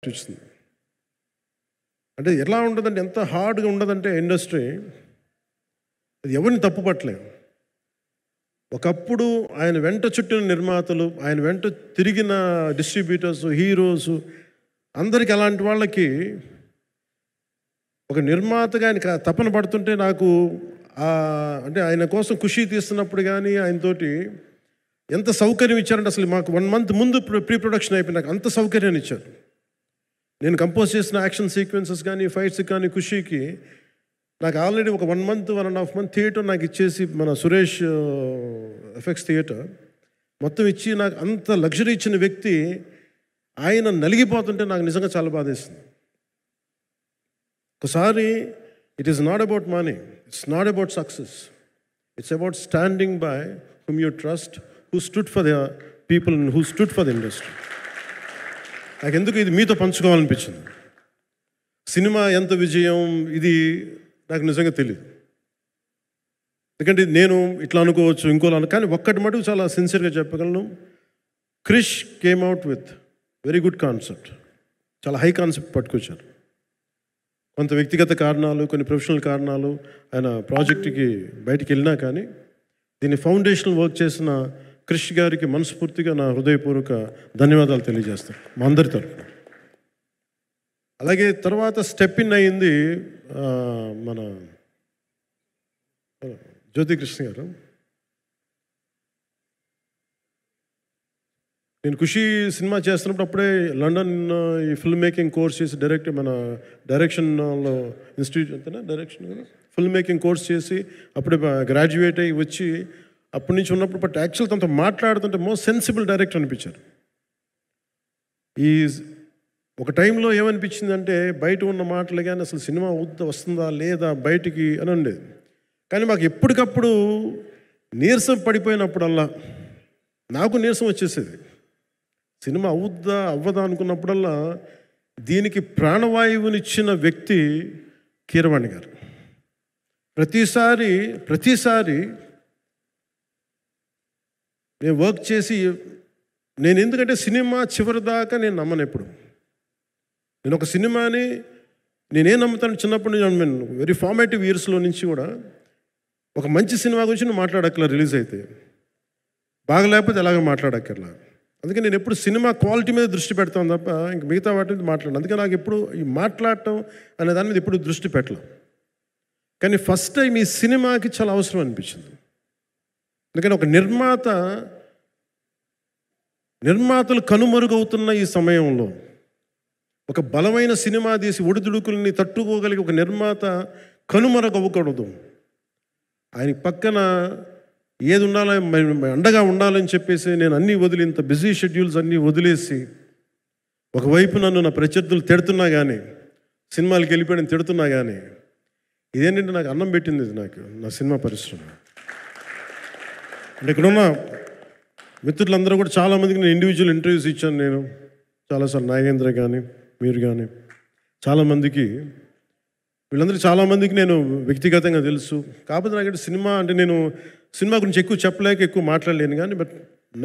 వచ్చింది. అంటే ఎలా ఉంటుందంటే, ఎంత హార్డ్గా ఉండదంటే ఇండస్ట్రీ, అది ఎవరిని తప్పు పట్టలేము. ఒకప్పుడు ఆయన వెంట చుట్టిన నిర్మాతలు, ఆయన వెంట తిరిగిన డిస్ట్రిబ్యూటర్స్, హీరోస్ అందరికి అలాంటి వాళ్ళకి ఒక నిర్మాతగా ఆయన తపన పడుతుంటే నాకు అంటే ఆయన కోసం ఖుషి తీస్తున్నప్పుడు కానీ ఆయనతోటి ఎంత సౌకర్యం ఇచ్చారంటే, అసలు మాకు 1 month ముందు ప్రీ ప్రొడక్షన్ అయిపోయి నాకు అంత సౌకర్యాన్ని ఇచ్చారు. నేను కంపోజ్ చేసిన యాక్షన్ సీక్వెన్సెస్ కానీ ఫైట్స్ కానీ ఖుషీకి నాకు ఆల్రెడీ ఒక 1 month 1.5 month థియేటర్ నాకు ఇచ్చేసి, మన సురేష్ ఎఫెక్ట్స్ థియేటర్ మొత్తం ఇచ్చి నాకు అంత లగ్జరీ ఇచ్చిన వ్యక్తి ఆయన నలిగిపోతుంటే నాకు నిజంగా చాలా బాధేస్తుంది. ఒకసారి it is not about money, it's not about success, it's about standing by hmm you trust, who stood for the people and who stood for the industry. నాకు ఎందుకు ఇది మీతో పంచుకోవాలనిపించింది. సినిమా ఎంత విజయం ఇది నాకు నిజంగా తెలియదు, ఎందుకంటే నేను ఇట్లా అనుకోవచ్చు ఇంకోలా, కానీ ఒక్కటి మటుకు చాలా సిన్సియర్గా చెప్పగలను. Krish came out with very good concept, చాలా హై కాన్సెప్ట్ పట్టుకొచ్చారు. కొంత వ్యక్తిగత కారణాలు, కొన్ని ప్రొఫెషనల్ కారణాలు ఆయన ప్రాజెక్టుకి బయటికి వెళ్ళినా కానీ దీన్ని ఫౌండేషనల్ వర్క్ చేసిన క్రిష్ గారికి మనస్ఫూర్తిగా నా హృదయపూర్వక ధన్యవాదాలు తెలియజేస్తాను మా అందరి తరఫున. అలాగే తర్వాత స్టెప్ ఇన్ అయింది మన జ్యోతికృష్ణ గారు. నేను ఖుషి సినిమా చేస్తున్నప్పుడు అప్పుడే లండన్ ఈ ఫిల్మ్ మేకింగ్ కోర్స్ చేసి మన డైరెక్షన్లో ఇన్స్టిట్యూట్ అంతేనా డైరెక్షన్ ఫిల్మ్ మేకింగ్ కోర్స్ చేసి అప్పుడే గ్రాడ్యుయేట్ అయ్యి వచ్చి అప్పటి నుంచి ఉన్నప్పుడు బట్ యాక్చువల్ తనతో మాట్లాడుతుంటే మోస్ట్ సెన్సిబుల్ డైరెక్టర్ అనిపించారు. ఈ ఒక టైంలో ఏమనిపించిందంటే, బయట ఉన్న మాటలు కానీ అసలు సినిమా వస్తుందా లేదా బయటికి అని ఉండేది. కానీ మాకు ఎప్పటికప్పుడు నీరసం పడిపోయినప్పుడల్లా నాకు నీరసం వచ్చేసేది. సినిమా అవుద్దా అవ్వదా అనుకున్నప్పుడల్లా దీనికి ప్రాణవాయువునిచ్చిన వ్యక్తి కీరవాణి గారు. ప్రతిసారి నేను వర్క్ చేసి నేను ఎందుకంటే సినిమా చివరిదాకా నేను నమ్మను ఎప్పుడు. నేను ఒక సినిమాని నేనేం నమ్ముతాను, చిన్నప్పటి నుంచి వెరీ ఫార్మేటివ్ ఇయర్స్లో నుంచి కూడా ఒక మంచి సినిమా గురించి నువ్వు మాట్లాడక్కర్లా, రిలీజ్ అయితే బాగలేకపోతే ఎలాగ మాట్లాడక్కర్లా. అందుకే నేను ఎప్పుడు సినిమా క్వాలిటీ మీద దృష్టి పెడతాను తప్ప ఇంక మిగతా వాటి మీద మాట్లాడను. అందుకే నాకు ఎప్పుడు ఈ మాట్లాడటం అనే దాని మీద ఎప్పుడు దృష్టి పెట్టలేం. కానీ ఫస్ట్ టైం ఈ సినిమాకి చాలా అవసరం అనిపించింది. ఎందుకంటే ఒక నిర్మాతలు కనుమరుగవుతున్న ఈ సమయంలో ఒక బలమైన సినిమా తీసి ఒడిదుడుకుల్ని తట్టుకోగలిగి ఒక నిర్మాత కనుమరుగవ్వకూడదు. ఆయన పక్కన ఏది ఉండాలో అండగా ఉండాలని చెప్పేసి నేను అన్నీ వదిలి, ఇంత బిజీ షెడ్యూల్స్ అన్నీ వదిలేసి, ఒకవైపు నన్ను నా ప్రత్యర్థులు తిడుతున్నా కానీ, సినిమాలకు వెళ్ళిపోయిన తిడుతున్నా కానీ, ఇదేంటంటే నాకు అన్నం పెట్టింది ఇది నాకు నా సినిమా పరిశ్రమ. అంటే ఇక్కడున్న మిత్రులందరూ కూడా చాలామందికి నేను ఇండివిజువల్ ఇంటర్వ్యూస్ ఇచ్చాను. నేను చాలాసార్లు నాగేంద్ర కానీ మీరు కానీ చాలామందికి, వీళ్ళందరికీ చాలామందికి నేను వ్యక్తిగతంగా తెలుసు. కాకపోతే నాకంటే సినిమా అంటే నేను సినిమా గురించి ఎక్కువ చెప్పలేక ఎక్కువ మాట్లాడలేను. కానీ బట్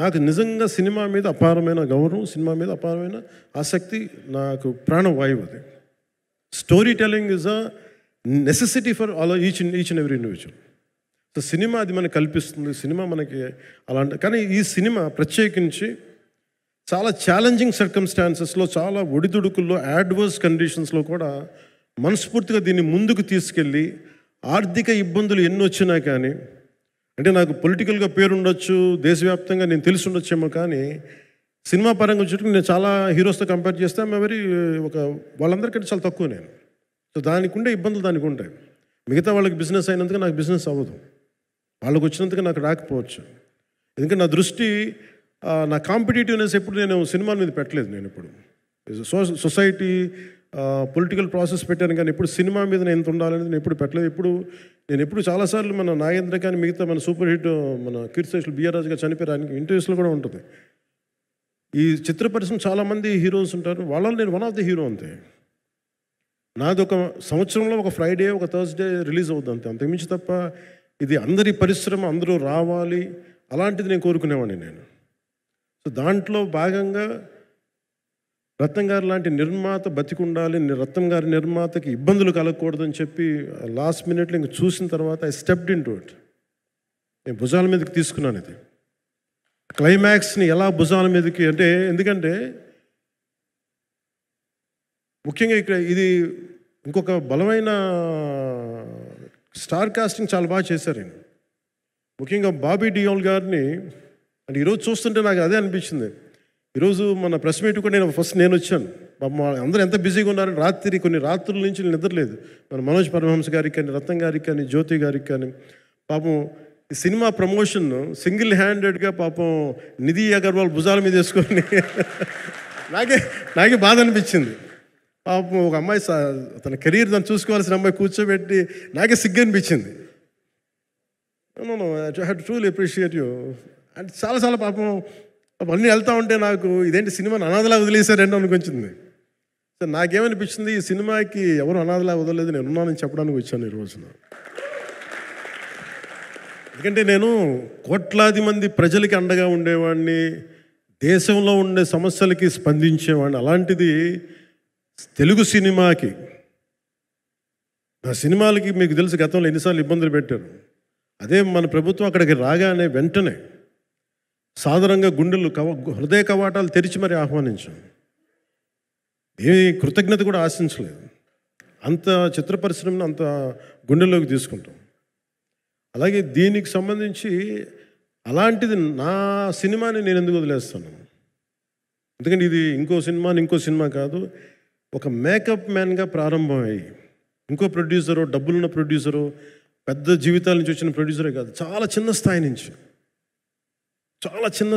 నాకు నిజంగా సినిమా మీద అపారమైన గౌరవం, సినిమా మీద అపారమైన ఆసక్తి, నాకు ప్రాణవాయువు అది. Story telling is a necessity for all each and every individual. So cinema అది మనకు కల్పిస్తుంది, సినిమా మనకి అలాంటి. కానీ ఈ సినిమా ప్రత్యేకించి చాలా ఛాలెంజింగ్ సర్కమ్స్టాన్సెస్లో, చాలా ఒడిదుడుకుల్లో, యాడ్వర్స్ కండిషన్స్లో కూడా మనస్ఫూర్తిగా దీన్ని ముందుకు తీసుకెళ్ళి, ఆర్థిక ఇబ్బందులు ఎన్ని వచ్చినా కానీ, అంటే నాకు పొలిటికల్గా పేరు ఉండొచ్చు, దేశవ్యాప్తంగా నేను తెలిసి ఉండొచ్చేమో, కానీ సినిమా పరంగా వచ్చేటప్పుడు నేను చాలా హీరోస్తో కంపేర్ చేస్తే వాళ్ళందరికంటే చాలా తక్కువ నేను. సో దానికి ఉండే ఇబ్బందులు దానికి ఉంటాయి. మిగతా వాళ్ళకి బిజినెస్ అయినందుకు నాకు బిజినెస్ అవ్వదు, వాళ్ళకి వచ్చినందుకు నాకు రాకపోవచ్చు. ఎందుకంటే నా దృష్టి, నా కాంపిటేటివ్నెస్ ఎప్పుడు నేను సినిమాల మీద పెట్టలేదు. నేను ఇప్పుడు సొసైటీ పొలిటికల్ ప్రాసెస్ పెట్టాను, కానీ ఎప్పుడు సినిమా మీద నేను ఎంత ఉండాలనేది నేను ఎప్పుడు పెట్టలేదు. నేను ఎప్పుడు చాలాసార్లు మన నాగేంద్ర కానీ మిగతా మన సూపర్ హిట్ మన కీర్తిశేషులు బిఆర్ రాజు గారు చనిపోయారు, ఇంటర్వ్యూస్లో కూడా ఉంటుంది. ఈ చిత్ర పరిశ్రమ చాలామంది హీరోస్ ఉంటారు, వాళ్ళలో నేను వన్ ఆఫ్ ది హీరో అంతే. నాది ఒక సంవత్సరంలో ఒక ఫ్రైడే ఒక థర్స్డే రిలీజ్ అవుతుంది అంతకుమించి తప్ప ఇది అందరి పరిశ్రమ, అందరూ రావాలి అలాంటిది నేను కోరుకునేవాడిని నేను. సో దాంట్లో భాగంగా రత్నం గారు లాంటి నిర్మాత బతికుండాలి, రత్నం గారి నిర్మాతకి ఇబ్బందులు కలగకూడదని చెప్పి లాస్ట్ మినిట్లో ఇంక చూసిన తర్వాత I stepped in to it. నేను భుజాల మీదకి తీసుకున్నాను ఇది. క్లైమాక్స్ని ఎలా భుజాల మీదకి అంటే, ఎందుకంటే ముఖ్యంగా ఇక్కడ ఇది ఇంకొక బలమైన స్టార్ కాస్టింగ్ చాలా బాగా చేశారు ఆయన. ముఖ్యంగా బాబీ డియోల్ గారిని అంటే ఈరోజు చూస్తుంటే నాకు అదే అనిపించింది. ఈరోజు మన ప్రెస్ మీట్ కూడా నేను వచ్చాను. అందరూ ఎంత బిజీగా ఉన్నారని కొన్ని రాత్రుల నుంచి నిద్రలేదు. మన మనోజ్ పరమహంస గారికి కానీ, రత్నం గారికి కానీ, జ్యోతి గారికి కానీ, పాపం ఈ సినిమా ప్రమోషన్ సింగిల్ హ్యాండెడ్గా పాపం నిధి అగర్వాల్ భుజాల మీద వేసుకొని నాకే బాధ అనిపించింది. పాపం ఒక అమ్మాయి తన కెరీర్ తను చూసుకోవాల్సిన అమ్మాయి కూర్చోబెట్టి నాకే సిగ్గు అనిపించింది. I have to truly appreciate you. అంటే చాలా పాపం అన్నీ వెళ్తూ ఉంటే నాకు ఇదేంటి సినిమాని అనాథలా వదిలేశారంటే అనిపించింది. సో నాకేమనిపించింది, ఈ సినిమాకి ఎవరు అనాథలా వదలలేదు, నేను ఉన్నానని చెప్పడానికి వచ్చాను ఈ రోజున. ఎందుకంటే నేను కోట్లాది మంది ప్రజలకి అండగా ఉండేవాడిని, దేశంలో ఉండే సమస్యలకి స్పందించేవాడిని. అలాంటిది తెలుగు సినిమాకి, నా సినిమాలకి మీకు తెలుసు గతంలో ఎన్నిసార్లు ఇబ్బందులు పెట్టారు. అదే మన ప్రభుత్వం అక్కడికి రాగానే వెంటనే సాధారణంగా హృదయ కవాటాలు తెరిచి మరి ఆహ్వానించాం. ఏమి కృతజ్ఞత కూడా ఆశించలేదు. అంత చిత్ర పరిశ్రమను అంత గుండెల్లోకి తీసుకుంటాం. అలాగే దీనికి సంబంధించి అలాంటిది నా సినిమాని నేను ఎందుకు వదిలేస్తాను? ఎందుకంటే ఇది ఇంకో సినిమా కాదు. ఒక మేకప్ మ్యాన్గా ప్రారంభమయ్యి ఇంకో ప్రొడ్యూసరు, డబ్బులున్న ప్రొడ్యూసరు, పెద్ద జీవితాల నుంచి వచ్చిన ప్రొడ్యూసరే కాదు, చాలా చిన్న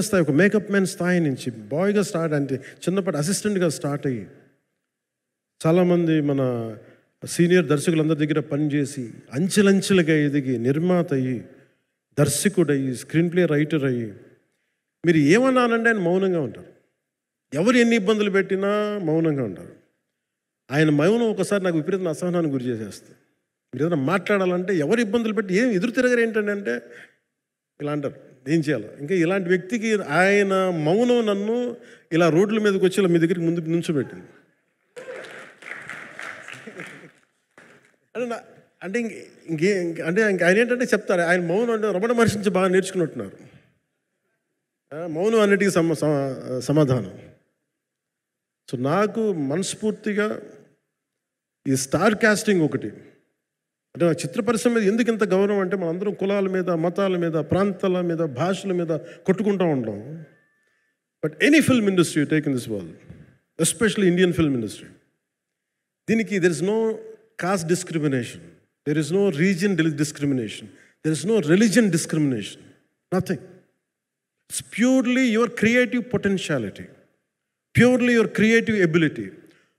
స్థాయి, ఒక మేకప్ మ్యాన్ స్థాయి నుంచి బాయ్గా స్టార్ట్, అంటే చిన్నపాటి అసిస్టెంట్గా స్టార్ట్ అయ్యి చాలామంది మన సీనియర్ దర్శకులందరి దగ్గర పనిచేసి అంచెలంచెలుగా ఎదిగి నిర్మాత అయ్యి, దర్శకుడయ్యి, స్క్రీన్ ప్లే రైటర్ అయ్యి, మీరు ఏమన్నానంటే ఆయన మౌనంగా ఉంటారు. ఎవరు ఎన్ని ఇబ్బందులు పెట్టినా మౌనంగా ఉంటారు. ఆయన మౌనం ఒకసారి నాకు విపరీత అసహనానికి గురి చేసేస్తుంది. మీరు ఏదైనా మాట్లాడాలంటే ఎవరు ఇబ్బందులు పెట్టి ఏం ఎదురు తిరగరు ఏంటంటే అంటే ఇలా అంటారు, ఏం చేయాలి. ఇంకా ఇలాంటి వ్యక్తికి ఆయన మౌనం నన్ను ఇలా రోడ్ల మీదకి వచ్చి ఇలా మీ దగ్గరికి ముందుకు నుంచోబెట్టింది. అంటే ఆయన ఏంటంటే చెప్తారు, ఆయన మౌనం అంటే రమణ మహర్షి నుంచి బాగా నేర్చుకున్నట్టున్నారు. మౌనం అన్నిటికీ సమాధానం. సో నాకు మనస్ఫూర్తిగా ఈ స్టార్ కాస్టింగ్ ఒకటి అంటే చిత్ర పరిశ్రమ మీద ఎందుకు ఇంత గౌరవం అంటే, మనందరం కులాల మీద, మతాల మీద, ప్రాంతాల మీద, భాషల మీద కొట్టుకుంటూ ఉంటాం. But any film industry you take in this world, especially Indian film industry, దీనికి there is no caste discrimination, there is no region discrimination, there is no religion discrimination, nothing. It's purely your creative potentiality, purely your creative ability.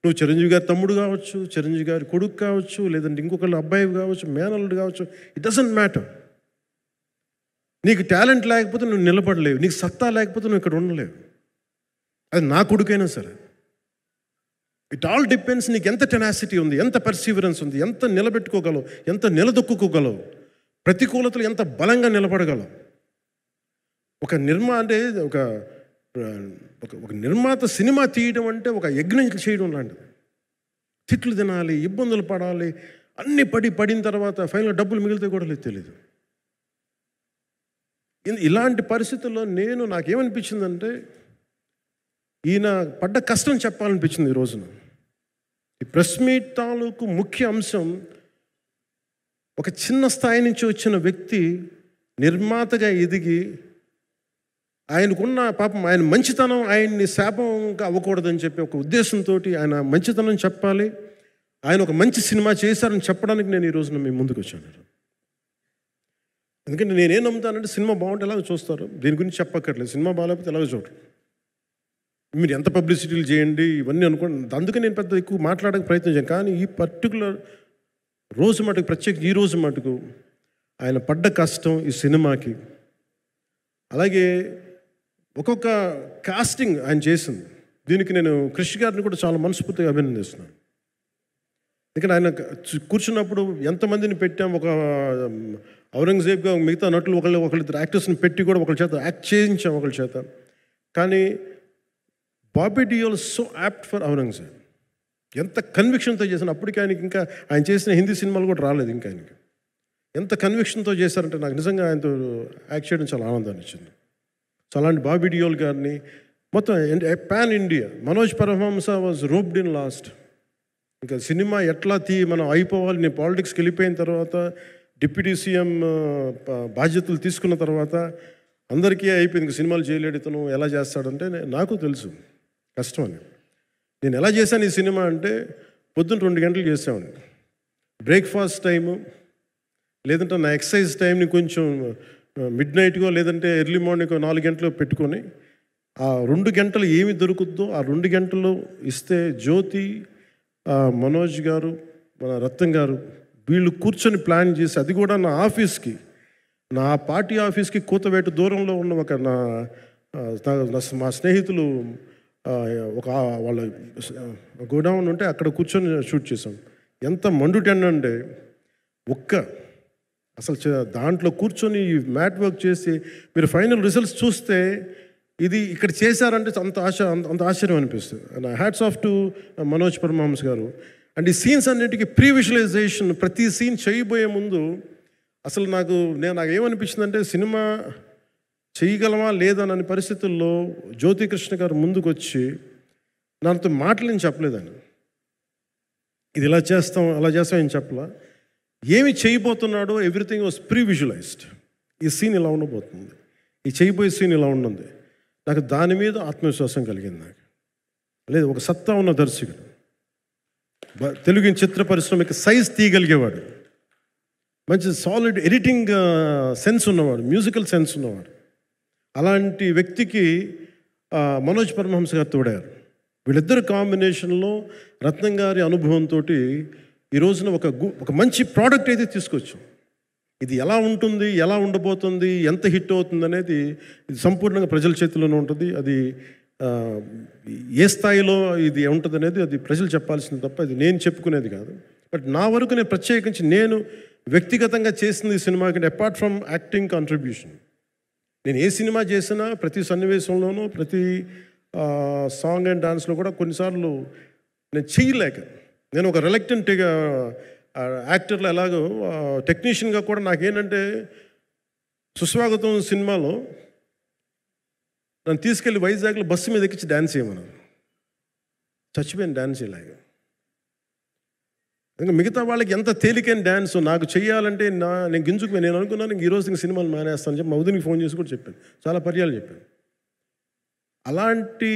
నువ్వు చిరంజీవి గారి తమ్ముడు కావచ్చు, చిరంజీవి గారి కొడుకు కావచ్చు, లేదంటే ఇంకొకళ్ళు అబ్బాయి కావచ్చు, మేనల్లుడు కావచ్చు, ఇట్ డజంట్ మ్యాటర్. నీకు టాలెంట్ లేకపోతే నువ్వు నిలబడలేవు, నీకు సత్తా లేకపోతే నువ్వు ఇక్కడ ఉండలేవు. అది నా కొడుకైనా సరే. ఇట్ ఆల్ డిపెండ్స్ నీకు ఎంత టెనాసిటీ ఉంది, ఎంత పర్సీవరెన్స్ ఉంది, ఎంత నిలబెట్టుకోగలవు, ఎంత నిలదొక్కుకోగలవు, ప్రతికూలతలు ఎంత బలంగా నిలబడగలవు. ఒక నిర్మాత సినిమా తీయడం అంటే ఒక యజ్ఞం చేయడం లాంటిది. తిట్లు తినాలి, ఇబ్బందులు పడాలి, అన్నీ పడిన తర్వాత ఫైనల్ డబ్బులు మిగిలితే కూడా తెలియదు. ఇలాంటి పరిస్థితుల్లో నాకేమనిపించిందంటే, ఈయన పడ్డ కష్టం చెప్పాలనిపించింది ఈ రోజున. ఈ ప్రెస్ మీట్ తాలూకు ముఖ్య అంశం, ఒక చిన్న స్థాయి నుంచి వచ్చిన వ్యక్తి నిర్మాతగా ఎదిగి, ఆయనకున్న పాపం ఆయన మంచితనం ఆయన్ని శాపంగా అవ్వకూడదని చెప్పి ఒక ఉద్దేశంతో ఆయన మంచితనం చెప్పాలి, ఆయన ఒక మంచి సినిమా చేశారని చెప్పడానికి నేను ఈ రోజున మీ ముందుకు వచ్చాను. ఎందుకంటే నేనేం నమ్ముతానంటే, సినిమా బాగుంటే ఎలాగో చూస్తారు, దీని గురించి చెప్పక్కర్లేదు. సినిమా బాగాలేకపోతే ఎలాగో చూడరు, మీరు ఎంత పబ్లిసిటీలు చేయండి ఇవన్నీ అనుకోండి. అందుకే నేను పెద్ద ఎక్కువ మాట్లాడక ప్రయత్నం చేయను. కానీ ఈ పర్టికులర్ రోజు మటుకు, ప్రత్యేక ఈ రోజు మటుకు ఆయన పడ్డ కష్టం ఈ సినిమాకి, అలాగే ఒక్కొక్క కాస్టింగ్ ఆయన చేసింది, దీనికి నేను క్రిష్ గారిని కూడా చాలా మనస్ఫూర్తిగా అభినందిస్తున్నాను. ఎందుకంటే ఆయన కూర్చున్నప్పుడు ఎంతమందిని పెట్టాం, ఒక ఔరంగజేబ్గా మిగతా నటులు ఒకళ్ళిద్దరు యాక్టర్స్ని పెట్టి కూడా ఒకళ్ళ చేత యాక్ట్ చేయించాం ఒకళ్ళ చేత. కానీ Bobby Deol so apt for Aurangzeb. ఎంత కన్విక్షన్తో చేశాను. అప్పటికి ఆయనకి ఇంకా ఆయన చేసిన హిందీ సినిమాలు కూడా రాలేదు ఇంకా ఆయనకి. ఎంత కన్విక్షన్తో చేశారంటే నాకు నిజంగా ఆయనతో యాక్ట్ చేయడం చాలా ఆనందాన్ని ఇచ్చింది. సో అలాంటి బాబీ డియోల్ గారిని మొత్తం pan India. Manoj Paramahamsa was roped in last. ఇంకా సినిమా ఎట్లా మనం అయిపోవాలి, నేను పాలిటిక్స్కి వెళ్ళిపోయిన తర్వాత డిప్యూటీ సీఎం బాధ్యతలు తీసుకున్న తర్వాత అందరికీ అయిపోయింది. సినిమాలు చేయలేడు ఇతను, ఎలా చేస్తాడంటే నాకు తెలుసు కష్టం అని. నేను ఎలా చేశాను ఈ సినిమా అంటే పొద్దున్న 2 గంటలు చేసామండి. బ్రేక్ఫాస్ట్ టైము, లేదంటే నా ఎక్సర్సైజ్ టైంని కొంచెం మిడ్ నైట్గో లేదంటే ఎర్లీ మార్నింగ్ 4 గంటలు పెట్టుకొని ఆ 2 గంటలు ఏమి దొరుకుద్దో ఆ 2 గంటలు ఇస్తే జ్యోతి, మనోజ్ గారు, మన రత్నం గారు వీళ్ళు కూర్చొని ప్లాన్ చేసి, అది కూడా నా ఆఫీస్కి, నా పార్టీ ఆఫీస్కి కూతవేటు దూరంలో ఉన్న ఒక మా స్నేహితులు ఒక వాళ్ళ గోడౌన్ ఉంటే అక్కడ కూర్చొని షూట్ చేసాం. ఎంత మండుటెండంటే అసలు దాంట్లో కూర్చొని మ్యాట్ వర్క్ చేసి మీరు ఫైనల్ రిజల్ట్స్ చూస్తే ఇది ఇక్కడ చేశారంటే అంత ఆశ్చర్యం అనిపిస్తుంది. Hats off to Manoj Paramahamsa గారు. అండ్ ఈ సీన్స్ అన్నిటికీ ప్రీ విజువలైజేషన్, ప్రతి సీన్ చేయబోయే ముందు అసలు నాకు ఏమనిపించిందంటే సినిమా చేయగలమా లేదనని పరిస్థితుల్లో జ్యోతికృష్ణ గారు ముందుకు వచ్చి నాతో మాటలు నేను చెప్పలేదని, ఇది ఇలా చేస్తాం అలా చేస్తాం ఏం చెప్పలా. ఏమి చేయబోతున్నాడో ఎవ్రీథింగ్ వాజ్ ప్రీ విజువలైజ్డ్. ఈ సీన్ ఇలా ఉండబోతుంది, ఈ చేయబోయే సీన్ ఇలా ఉంటుంది. నాకు దాని మీద ఆత్మవిశ్వాసం కలిగింది. నాకు లేదు, ఒక సత్తా ఉన్న దర్శకుడు, తెలుగు చిత్ర పరిశ్రమకి సైజ్ తీయగలిగేవాడు, మంచి సాలిడ్ ఎడిటింగ్ సెన్స్ ఉన్నవాడు, మ్యూజికల్ సెన్స్ ఉన్నవాడు. అలాంటి వ్యక్తికి మనోజ్ పరమహంస గారు తోడారు. వీళ్ళిద్దరు కాంబినేషన్లో రత్నం గారి అనుభవంతో ఈ రోజున ఒక మంచి ప్రోడక్ట్ అయితే తీసుకొచ్చాం. ఇది ఎలా ఉంటుంది, ఎలా ఉండబోతుంది, ఎంత హిట్ అవుతుంది అనేది ఇది సంపూర్ణంగా ప్రజల చేతిలోనే ఉంటుంది. అది ఏ స్థాయిలో ఇది ఉంటుంది అనేది అది ప్రజలు చెప్పాల్సింది తప్ప ఇది నేను చెప్పుకునేది కాదు. బట్ నా వరకు నేను ప్రత్యేకించి నేను వ్యక్తిగతంగా చేసింది ఈ సినిమాకి అపార్ట్ ఫ్రమ్ యాక్టింగ్ కాంట్రిబ్యూషన్, నేను ఏ సినిమా చేసినా ప్రతి సన్నివేశంలోనూ ప్రతి సాంగ్ అండ్ డాన్స్లో కూడా కొన్నిసార్లు నేను చేయలేక, నేను ఒక రిలక్టెంట్ యాక్టర్లో ఎలాగో టెక్నీషియన్గా కూడా నాకేంటంటే సుస్వాగతం సినిమాలో నన్ను తీసుకెళ్ళి వైజాగ్లో బస్సు మీద ఎక్కించి డ్యాన్స్ చేయమన్నాను. చచ్చిపోయాను డ్యాన్స్ చేయలేక. ఇంకా మిగతా వాళ్ళకి ఎంత తేలికైన డ్యాన్స్ నాకు చేయాలంటే నేను గింజుకుపోయి నేను అనుకున్నాను ఈరోజు ఇంక సినిమాలు మానేస్తాను చెప్పి మా వదినికి ఫోన్ చేసి కూడా చెప్పాను, చాలా పర్యాలు చెప్పాను. అలాంటి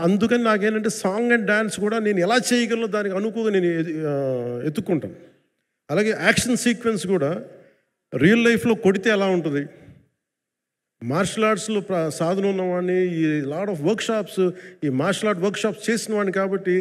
అందుకని నాకేంటంటే సాంగ్ అండ్ డ్యాన్స్ కూడా నేను ఎలా చేయగలను దానికి అనుకోగా నేను ఎత్తుక్కుంటాను. అలాగే యాక్షన్ సీక్వెన్స్ కూడా రియల్ లైఫ్లో కొడితే ఎలా ఉంటుంది, మార్షల్ ఆర్ట్స్లో సాధన ఉన్నవాడిని, ఈ లాట్ ఆఫ్ వర్క్షాప్స్, ఈ మార్షల్ ఆర్ట్ వర్క్షాప్స్ చేసిన వాడిని కాబట్టి